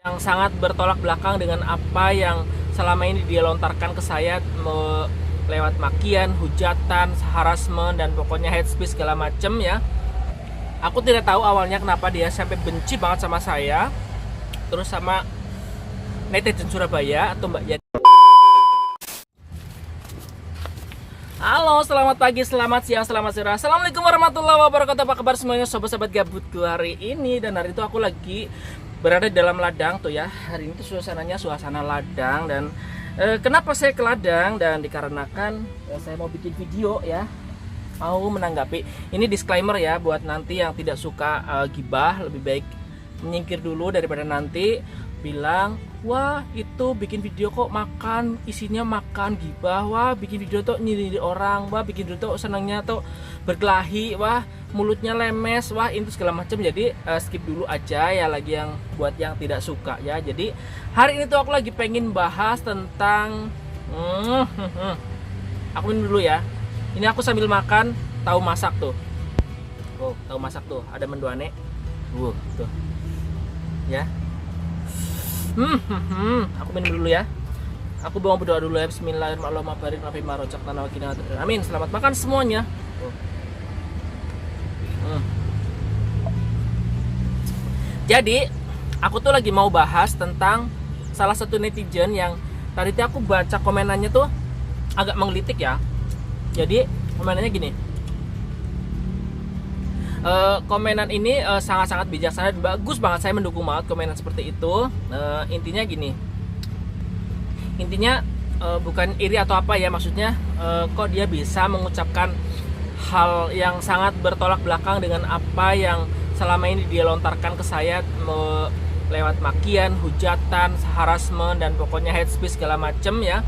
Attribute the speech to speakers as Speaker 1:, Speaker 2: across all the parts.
Speaker 1: yang sangat bertolak belakang dengan apa yang selama ini dia lontarkan ke saya, lewat makian, hujatan, harassment, dan pokoknya hate speech segala macem ya. Aku tidak tahu awalnya kenapa dia sampai benci banget sama saya, terus sama netizen Surabaya atau Mbak Yadi. Halo, selamat pagi, selamat siang, selamat sore. Assalamualaikum warahmatullahi wabarakatuh. Apa kabar semuanya sobat-sobat gabutku hari ini? Dan hari itu aku lagi berada di dalam ladang tuh ya. Hari ini tuh suasananya suasana ladang. Dan kenapa saya ke ladang? Dan dikarenakan saya mau bikin video ya, mau menanggapi. Ini disclaimer ya, buat nanti yang tidak suka gibah, lebih baik menyingkir dulu daripada nanti bilang, wah itu bikin video kok makan, isinya makan gibah, wah bikin video tuh nyindir orang, wah bikin video tuh senangnya tuh berkelahi, wah mulutnya lemes, wah itu segala macam. Jadi skip dulu aja ya, lagi yang buat yang tidak suka ya. Jadi hari ini tuh aku lagi pengen bahas tentang aku minum dulu ya. Ini aku sambil makan tahu masak tuh. Oh, tahu masak tuh, ada mendoane. Tuh. Ya. Aku minum dulu ya. Aku mau berdoa dulu ya. Bismillahirrahmanirrahim. Amin. Selamat makan semuanya. Jadi, aku tuh lagi mau bahas tentang salah satu netizen yang tadi aku baca komenannya tuh agak menggelitik ya. Jadi, komenannya gini. Komenan ini sangat-sangat bijaksana dan bagus banget, saya mendukung banget komenan seperti itu. Intinya gini, bukan iri atau apa ya, maksudnya kok dia bisa mengucapkan hal yang sangat bertolak belakang dengan apa yang selama ini dia lontarkan ke saya, lewat makian, hujatan, harassment, dan pokoknya hate speech segala macem ya.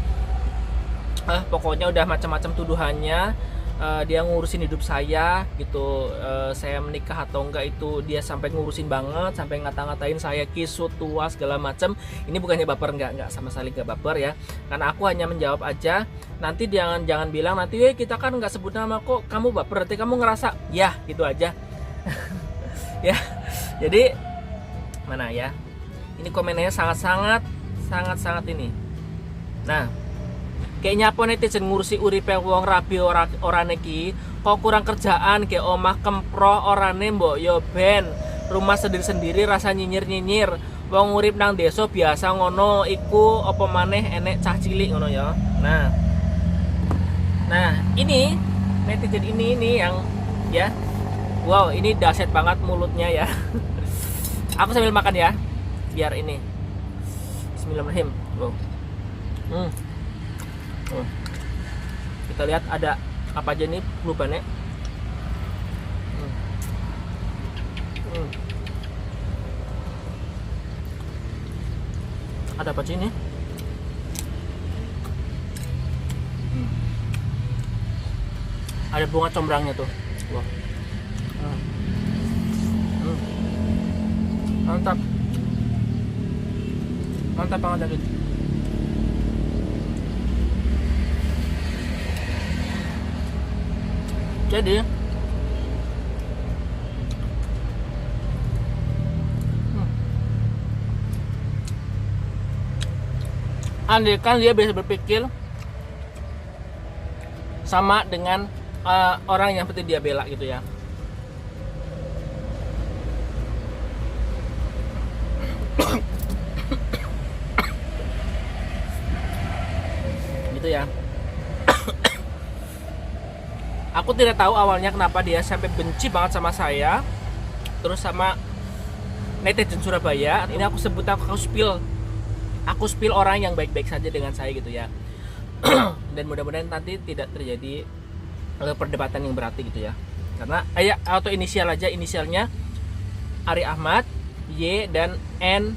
Speaker 1: Pokoknya udah macam-macam tuduhannya. Dia ngurusin hidup saya gitu, saya menikah atau enggak itu dia sampai ngurusin banget, sampai ngata-ngatain saya kisut, tua, segala macam. Ini bukannya baper, enggak sama sekali enggak baper ya, karena aku hanya menjawab aja. Nanti jangan bilang nanti kita kan enggak sebut nama kok kamu baper, nanti kamu ngerasa ya gitu aja. Ya, jadi mana ya, ini komennya sangat ini. Nah, kayaknya apa netizen ngurusi uripe wong rabi orane ki, kok kurang kerjaan ke omah kemproh orane mbok yo ben rumah sendiri-sendiri rasa nyinyir-nyinyir. Wong urip nang desa biasa ngono iku, apa maneh enek cah cilik ngono ya. Nah, ini netizen ini yang ya. Wow, ini dahsyat banget mulutnya ya. Aku sambil makan ya, biar ini. Bismillahirrahmanirrahim. Wow. Kita lihat ada apa aja nih perubahannya. Ada apa sih ini? Ada bunga combrangnya tuh. Wah. Mantap. Mantap banget David. Jadi andai kan dia bisa berpikir sama dengan orang yang seperti dia bela gitu ya. Gitu ya. Aku tidak tahu awalnya kenapa dia sampai benci banget sama saya, terus sama netizen Surabaya. Ini aku sebut, aku spill orang yang baik-baik saja dengan saya gitu ya. Dan mudah-mudahan nanti tidak terjadi perdebatan yang berarti gitu ya. Karena auto inisial aja, inisialnya Ari Ahmad, Y dan N,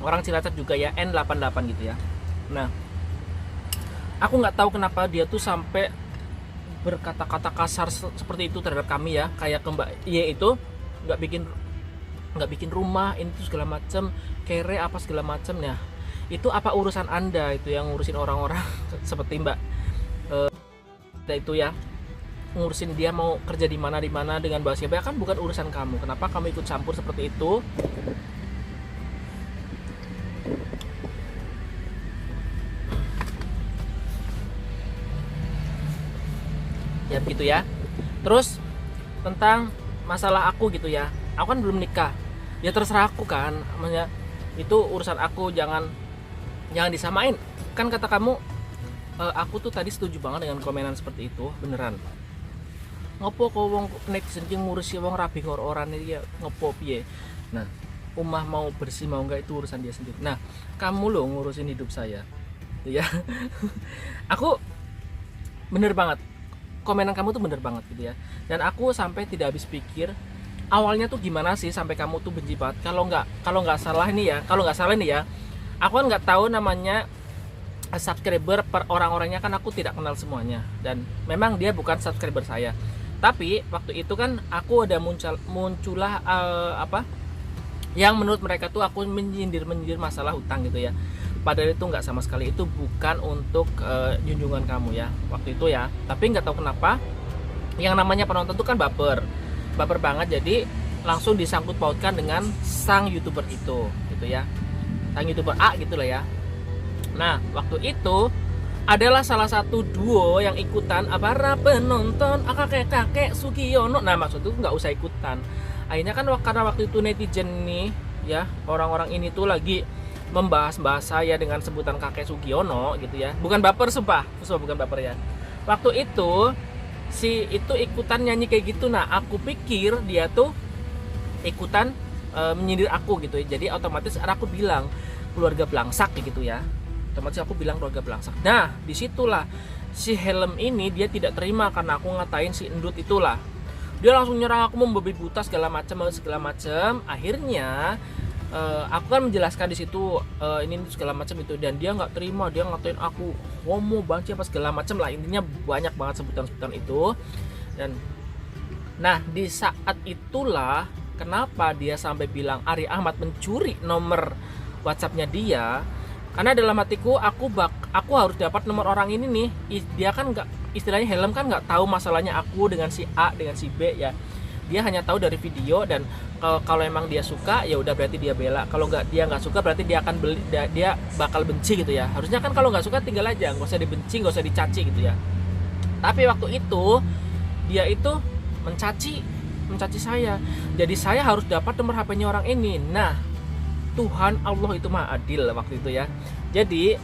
Speaker 1: orang Cilacap juga ya, N88 gitu ya. Nah, aku nggak tahu kenapa dia tuh sampai berkata-kata kasar seperti itu terhadap kami ya, kayak ke Mbak Y itu nggak bikin rumah ini tuh segala macam, kere apa segala macam ya. Itu apa urusan Anda itu yang ngurusin orang-orang seperti Mbak itu ya, ngurusin dia mau kerja di mana dengan bahasa kan bukan urusan kamu. Kenapa kamu ikut campur seperti itu? Ya begitu ya. Terus tentang masalah aku gitu ya, aku kan belum nikah, ya terserah aku kan, namanya itu urusan aku, jangan disamain. Kan kata kamu, aku tuh tadi setuju banget dengan komenan seperti itu, beneran. Ngopo kok wong netizen ki ngurusi wong rabi ngor orang ini ya, ngopo piye. Nah, umah mau bersih mau enggak itu urusan dia sendiri. Nah, kamu loh ngurusin hidup saya, gitu ya. Aku bener banget, komenan kamu tuh bener banget gitu ya. Dan aku sampai tidak habis pikir awalnya tuh gimana sih sampai kamu tuh benci banget. Kalau nggak salah ini ya, aku kan nggak tahu namanya subscriber per orang-orangnya, kan aku tidak kenal semuanya, dan memang dia bukan subscriber saya. Tapi waktu itu kan aku ada muncullah apa yang menurut mereka tuh aku menyindir masalah hutang gitu ya. Padahal itu nggak sama sekali, itu bukan untuk junjungan kamu ya waktu itu ya. Tapi nggak tahu kenapa yang namanya penonton tuh kan baper banget, jadi langsung disangkut pautkan dengan sang youtuber itu gitu ya, sang youtuber A gitu lah ya. Nah waktu itu adalah salah satu duo yang ikutan para penonton kakek Sugiono. Nah maksud itu nggak usah ikutan. Akhirnya kan karena waktu itu netizen nih ya, orang-orang ini tuh lagi membahas saya dengan sebutan kakek Sugiono gitu ya. Bukan baper, sumpah bukan baper ya. Waktu itu si itu ikutan nyanyi kayak gitu. Nah aku pikir dia tuh ikutan menyindir aku gitu ya. Jadi otomatis aku bilang keluarga belangsak gitu ya. Otomatis aku bilang keluarga belangsak. Nah disitulah si Helm ini dia tidak terima karena aku ngatain si endut itulah. Dia langsung nyerang aku, membabi buta segala macam. Akhirnya aku kan menjelaskan di situ ini segala macam itu, dan dia nggak terima, dia ngatain aku homo banci apa segala macam lah, intinya banyak banget sebutan itu. Dan nah di saat itulah kenapa dia sampai bilang Ari Ahmad mencuri nomor WhatsAppnya dia, karena dalam hatiku aku harus dapat nomor orang ini nih. Dia kan nggak, istilahnya Helm kan nggak tahu masalahnya aku dengan si A dengan si B ya. Dia hanya tahu dari video, dan kalau emang dia suka ya udah berarti dia bela, kalau dia nggak suka berarti dia akan dia bakal benci gitu ya. Harusnya kan kalau nggak suka tinggal aja, nggak usah dibenci, nggak usah dicaci gitu ya. Tapi waktu itu dia itu mencaci saya, jadi saya harus dapat nomor HP-nya orang ini. Nah Tuhan Allah itu maha adil waktu itu ya. Jadi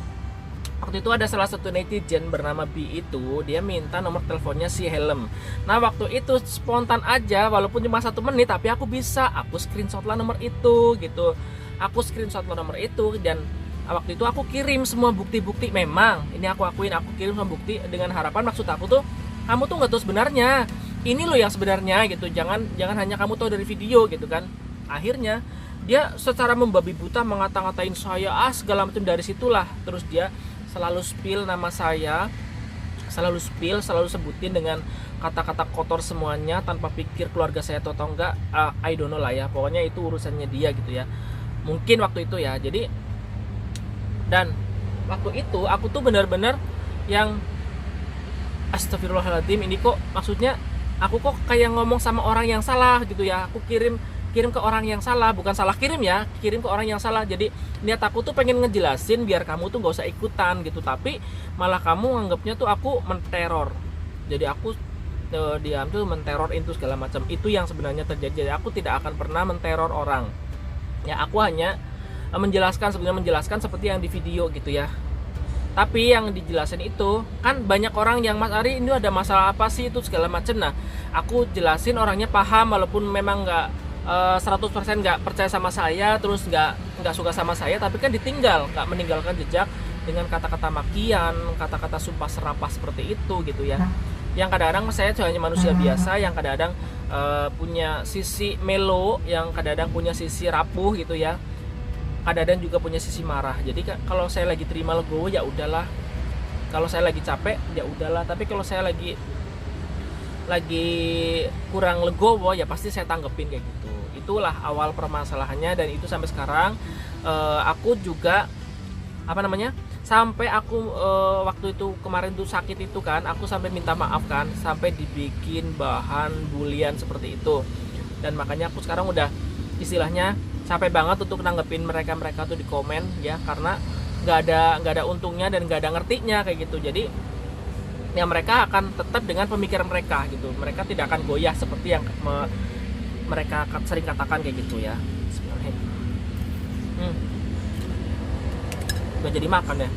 Speaker 1: waktu itu ada salah satu netizen bernama B itu, dia minta nomor teleponnya si Helm. Nah waktu itu spontan aja, walaupun cuma 1 menit, tapi aku screenshot lah nomor itu gitu. Aku screenshot lah nomor itu, dan waktu itu aku kirim semua bukti-bukti. Memang ini aku akuin, aku kirim semua bukti dengan harapan, maksud aku tuh kamu tuh nggak tahu sebenarnya, ini loh yang sebenarnya gitu. Jangan hanya kamu tahu dari video gitu kan. Akhirnya dia secara membabi buta mengata-ngatain saya segala macam. Dari situlah terus dia selalu spill nama saya, selalu sebutin dengan kata-kata kotor semuanya tanpa pikir keluarga saya atau enggak. I don't know lah ya, pokoknya itu urusannya dia gitu ya, mungkin waktu itu ya. Jadi dan waktu itu aku tuh benar-benar yang astagfirullahaladzim, ini kok maksudnya aku kok kayak ngomong sama orang yang salah gitu ya. Aku kirim ke orang yang salah, bukan salah kirim ya, kirim ke orang yang salah. Jadi niat aku tuh pengen ngejelasin biar kamu tuh gak usah ikutan gitu, tapi malah kamu nganggapnya tuh aku menteror. Jadi aku diam tuh menteror itu segala macam. Itu yang sebenarnya terjadi. Jadi aku tidak akan pernah menteror orang ya, aku hanya menjelaskan seperti yang di video gitu ya. Tapi yang dijelasin itu kan banyak orang yang, Mas Ari ini ada masalah apa sih itu segala macam. Nah aku jelasin, orangnya paham walaupun memang nggak 100% nggak percaya sama saya, terus nggak suka sama saya, tapi kan ditinggal, nggak meninggalkan jejak dengan kata-kata makian, kata-kata sumpah serapah seperti itu gitu ya. Yang kadang-kadang saya hanya manusia biasa, yang kadang-kadang punya sisi melo, yang kadang-kadang punya sisi rapuh gitu ya, kadang-kadang juga punya sisi marah. Jadi kalau saya lagi terima legowo ya udahlah, kalau saya lagi capek ya udahlah, tapi kalau saya lagi kurang legowo ya pasti saya tanggepin kayak gitu. Itulah awal permasalahannya, dan itu sampai sekarang aku juga sampai aku waktu itu kemarin tuh sakit itu kan, aku sampai minta maaf kan, sampai dibikin bahan bulian seperti itu. Dan makanya aku sekarang udah istilahnya capek banget untuk nanggepin mereka tuh di komen ya, karena nggak ada untungnya dan nggak ada ngertinya kayak gitu. Jadi ya mereka akan tetap dengan pemikiran mereka gitu, mereka tidak akan goyah seperti yang mereka sering katakan kayak gitu ya. Udah jadi makan ya.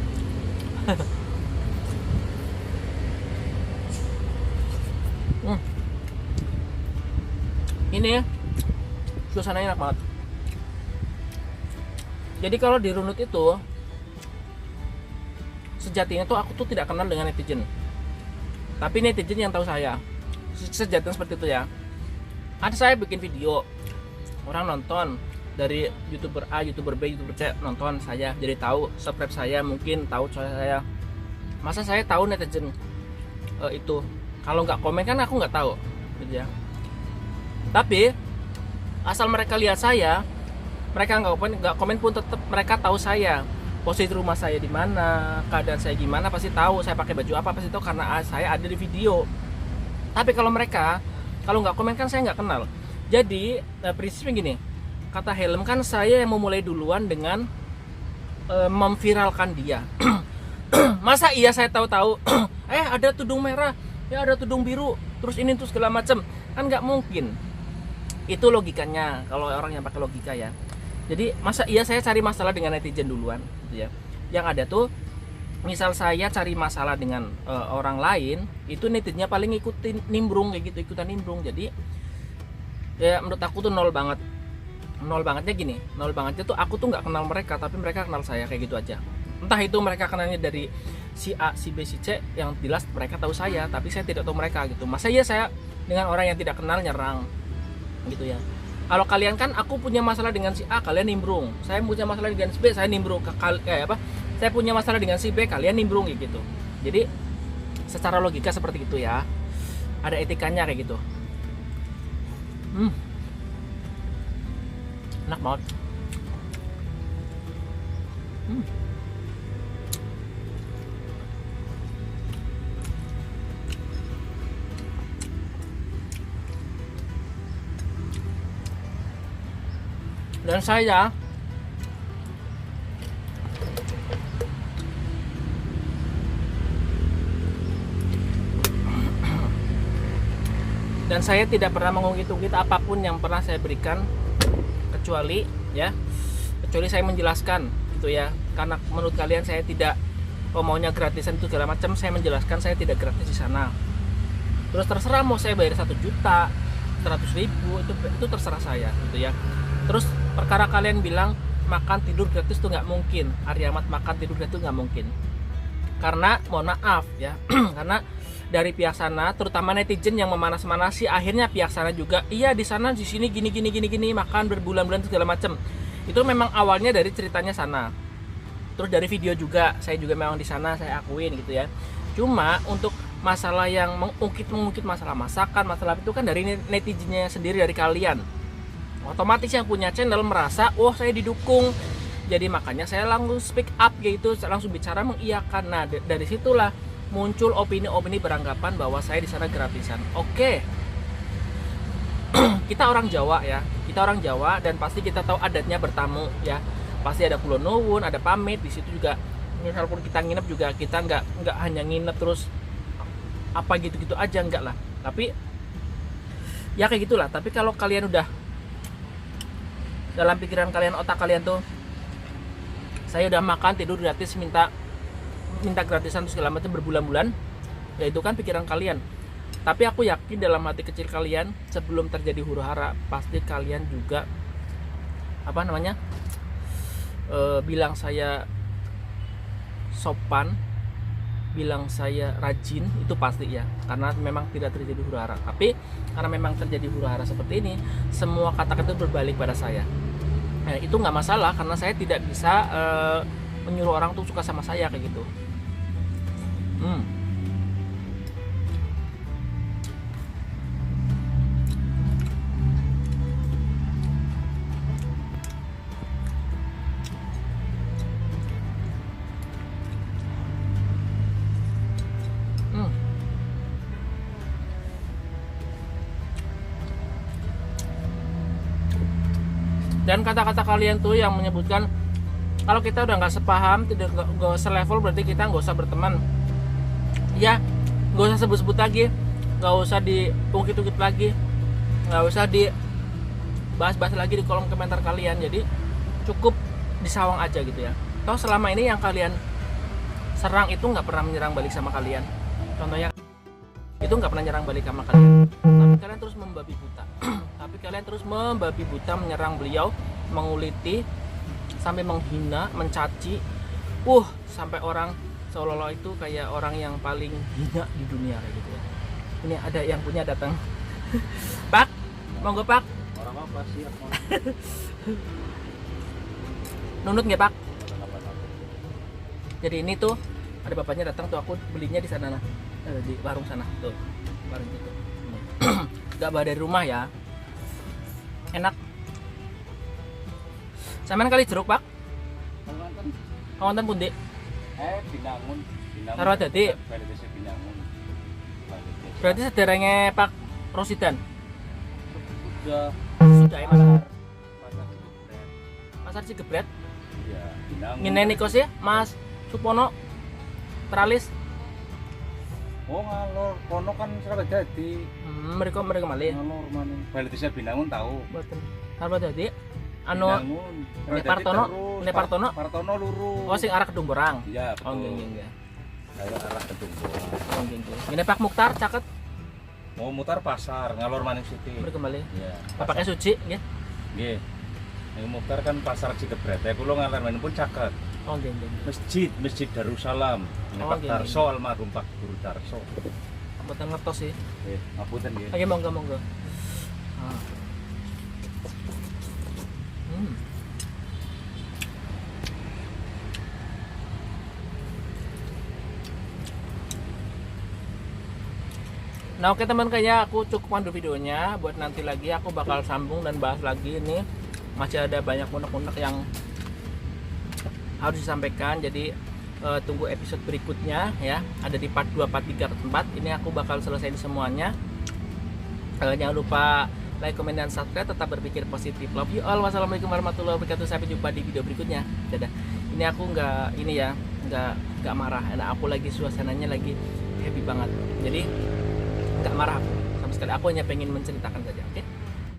Speaker 1: Ini suasananya enak banget. Jadi kalau di Runut itu sejatinya tuh aku tuh tidak kenal dengan netizen, tapi netizen yang tahu saya. Sejatinya seperti itu ya. Ada saya bikin video, orang nonton, dari YouTuber A, YouTuber B, YouTuber C nonton saya, jadi tahu, subscribe saya, mungkin tahu saya. Masa saya tahu netizen itu? Kalau nggak komen kan aku nggak tahu gitu ya. Tapi asal mereka lihat saya, mereka nggak komen pun tetap mereka tahu saya, posisi rumah saya di mana, keadaan saya gimana, pasti tahu. Saya pakai baju apa pasti tahu karena saya ada di video. Tapi kalau mereka kalau nggak komen kan saya nggak kenal. Jadi prinsipnya gini, kata Helm kan saya yang memulai duluan dengan memviralkan dia. Masa iya saya tahu-tahu ada tudung merah, ya ada tudung biru, terus ini terus segala macam, kan nggak mungkin. Itu logikanya kalau orang yang pakai logika ya. Jadi masa iya saya cari masalah dengan netizen duluan gitu ya. Yang ada tuh misal saya cari masalah dengan orang lain, itu netizennya paling ikutin nimbrung kayak gitu, ikutan nimbrung. Jadi ya menurut aku tuh nol banget. Nol bangetnya gini, nol bangetnya tuh aku tuh nggak kenal mereka, tapi mereka kenal saya kayak gitu aja. Entah itu mereka kenalnya dari si A, si B, si C, yang jelas mereka tahu saya, tapi saya tidak tahu mereka gitu. Masa iya saya dengan orang yang tidak kenal nyerang gitu ya. Kalau kalian kan aku punya masalah dengan si A, kalian nimbrung. Saya punya masalah dengan si B, saya nimbrung. Saya punya masalah dengan si B, kalian nimbrung gitu. Jadi secara logika seperti itu ya. Ada etikanya kayak gitu. Enak banget. Dan saya tidak pernah mengungkit-ungkit apapun yang pernah saya berikan, kecuali saya menjelaskan gitu ya. Karena menurut kalian saya tidak maunya gratisan itu segala macam, saya menjelaskan saya tidak gratis di sana. Terus terserah mau saya bayar 1 juta, 100.000, itu terserah saya gitu ya. Terus perkara kalian bilang makan tidur gratis tuh nggak mungkin, Arya Ahmad makan tidur gratis tuh nggak mungkin. Karena mohon maaf ya, karena dari pihak sana, terutama netizen yang memanas-manasi, akhirnya pihak sana juga, iya di sana di sini gini makan berbulan-bulan segala macam. Itu memang awalnya dari ceritanya sana. Terus dari video juga, saya juga memang di sana, saya akuin gitu ya. Cuma untuk masalah yang mengungkit masalah masakan, masalah itu kan dari netizennya sendiri, dari kalian. Otomatis yang punya channel merasa, oh saya didukung, jadi makanya saya langsung speak up gitu, saya langsung bicara mengiyakan. Nah dari situlah muncul opini-opini beranggapan bahwa saya di sana gratisan. Oke. Kita orang Jawa ya, dan pasti kita tahu adatnya bertamu ya. Pasti ada kula nuwun, ada pamit di situ juga. Misalpun kita nginep juga, kita nggak hanya nginep terus apa gitu-gitu aja, enggak lah. Tapi ya kayak gitulah. Tapi kalau kalian udah dalam pikiran kalian, otak kalian tuh, saya udah makan tidur gratis, minta gratisan terus segala macam berbulan-bulan, ya itu kan pikiran kalian. Tapi aku yakin dalam hati kecil kalian, sebelum terjadi huru-hara, pasti kalian juga bilang saya sopan, bilang saya rajin, itu pasti ya, karena memang tidak terjadi huru-hara. Tapi karena memang terjadi huru-hara seperti ini, semua kata-kata itu berbalik pada saya. Nah, itu nggak masalah, karena saya tidak bisa menyuruh orang tuh suka sama saya kayak gitu. Dan kata-kata kalian tuh yang menyebutkan kalau kita udah nggak sepaham, nggak selevel, berarti kita nggak usah berteman. Ya, nggak usah sebut-sebut lagi, nggak usah diungkit-ungkit lagi, nggak usah dibahas-bahas lagi di kolom komentar kalian. Jadi cukup disawang aja gitu ya. Toh selama ini yang kalian serang itu nggak pernah menyerang balik sama kalian. Contohnya itu nggak pernah nyerang balik sama kalian, tapi kalian terus membabi buta. Tapi kalian terus membabi buta menyerang beliau, menguliti, sampai menghina, mencaci, sampai orang seolah-olah itu kayak orang yang paling hina di dunia kayak gitu ya. Ini ada yang punya datang. Pak, monggo Pak.
Speaker 2: Orang apa sih?
Speaker 1: Nunut nggak Pak? Jadi ini tuh ada bapaknya datang tuh, aku belinya di sana nah. Di warung sana tuh, warung itu. Gak bawa dari rumah ya, enak. Sampean kali jeruk Pak? Kawanten pundi?
Speaker 2: Binangun.
Speaker 1: Taruh dadi. Berarti sederenge Pak Rosidan. Sudah ya Mas. Pasar Cigebret.
Speaker 2: Iya, Binangun.
Speaker 1: Ngene nikos ya, Mas Supono Teralis.
Speaker 2: Oh ngalor, kono kan Surabaya dadi.
Speaker 1: Mereka malih.
Speaker 2: Ngalor maning. Bali desa Binangun tahu.
Speaker 1: Mboten. Taruh dadi. Anu
Speaker 2: Binangun.
Speaker 1: Ini Partono, ini Partono.
Speaker 2: Partono lurus.
Speaker 1: Oh sing arah Kedung Borang.
Speaker 2: Iya,
Speaker 1: Oh
Speaker 2: betul.
Speaker 1: nggih.
Speaker 2: Arah Kedung.
Speaker 1: Oh nggih. Ini Pak Mukhtar caket
Speaker 2: Mau mutar pasar, ngalor maning City.
Speaker 1: mereka malih.
Speaker 2: Iya.
Speaker 1: Bapaknya Suci nggih.
Speaker 2: Nggih. Yang mutar kan pasar Cigebret. Kulo ngalor maning pun caket.
Speaker 1: Oh nggih.
Speaker 2: Masjid Darussalam. Ini
Speaker 1: Oh,
Speaker 2: Pak
Speaker 1: nggih,
Speaker 2: Darso almarhum Pak Guru Darso.
Speaker 1: Mboten ngertos sih.
Speaker 2: Ngapunten nggih.
Speaker 1: Ayo monggo. Ah. Nah oke teman, kayaknya aku cukup mandu videonya. Buat nanti lagi aku bakal sambung dan bahas lagi. Ini masih ada banyak unek-unek yang harus disampaikan. Jadi tunggu episode berikutnya ya. Ada di part 2, part 3, part 4. Ini aku bakal selesai semuanya. Jangan lupa like, comment, dan subscribe. Tetap berpikir positif. Love you all. Wassalamualaikum warahmatullahi wabarakatuh. Sampai jumpa di video berikutnya. Dadah. Ini aku nggak marah. Nah, aku lagi suasananya lagi happy banget. Jadi nggak marah aku sama sekali. Aku hanya pengen menceritakan saja. Oke?